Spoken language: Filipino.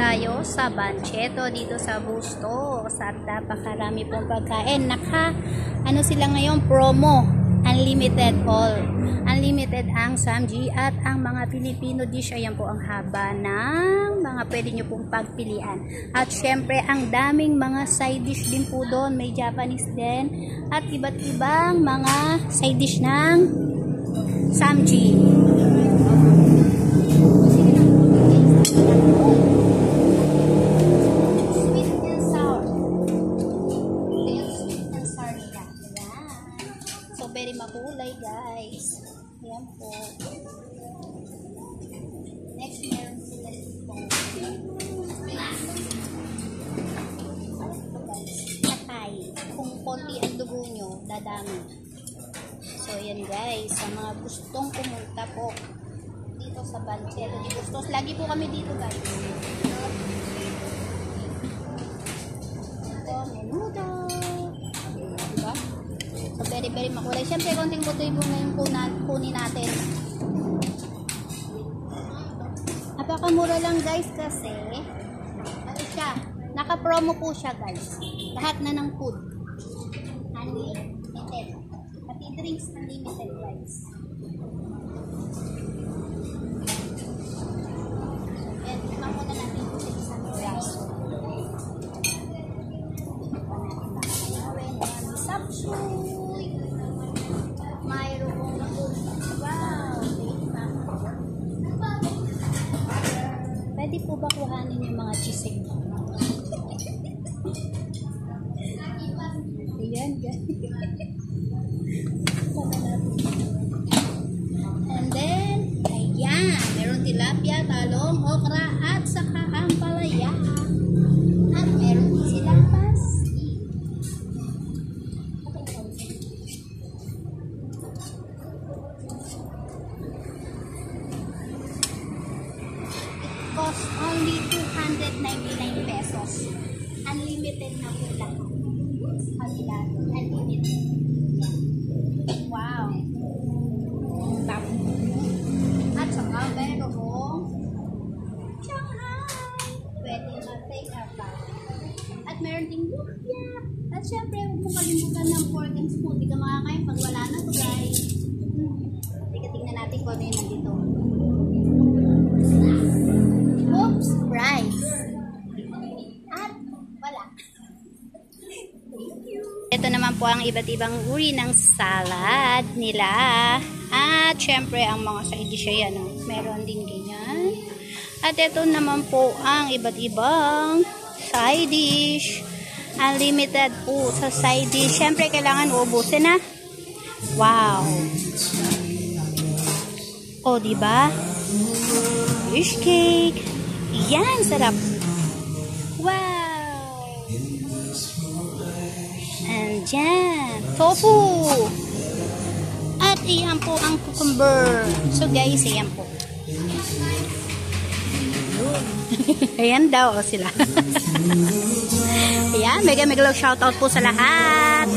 tayo sa Bancheto dito sa Bustos at napakarami pong pagkain. Ano sila ngayon? Promo. Unlimited all. Unlimited ang Samji at ang mga Filipino dish. Ayan po ang haba ng mga pwede nyo pong pagpilian. At syempre, ang daming mga side dish din po doon. May Japanese din. At iba't ibang mga side dish ng Samji. Very makulay, guys. Ayan po. Next, meron sila dito. Patay. Kung konti ang dugo nyo, dadami. So, ayan guys. Sa mga gustong pumunta po dito sa Bancheto de Bustos. Lagi po kami dito, guys. Ito, menudo. Diba? So, very makulay. Siyempre, konting motibo na yung kunin natin. Napakamura lang, guys, kasi ano siya, naka-promo po siya, guys. Lahat na ng food. Unlimited. Pati drinks, unlimited, guys. And, tignan muna natin ito sa isang braso. Sapsuy. Mayroong wow. Pwede po ba kuhanin yung mga chisig? Ayan, guys. And then, ayan. Meron tilapia, talong, okra, at saka ang palaya. At meron din silang cost only 299 pesos. Unlimited na po lahat. Unlimited. Wow. At saka merong Shanghai. Pwede mag-take a bath. At meron ding lumpia. At syempre, huwag mo kalimutan ng pork and smoothie ka makakain pag wala na to, guys. Tingnan natin kung ano yun nandito. Oops, rice. At wala. Ito naman po ang iba't ibang uri ng salad nila. At syempre ang mga side dish yan, meron din ganyan. At ito naman po ang iba't ibang side dish. Unlimited po sa side dish. Syempre kailangan ubusin na. Wow. O, diba? Fish cake. Yan, sarap. Wow! And yan, tofu. At iyan po ang cucumber. So guys, iyan po. Ayan daw sila. Ayan, mega shoutout po sa lahat.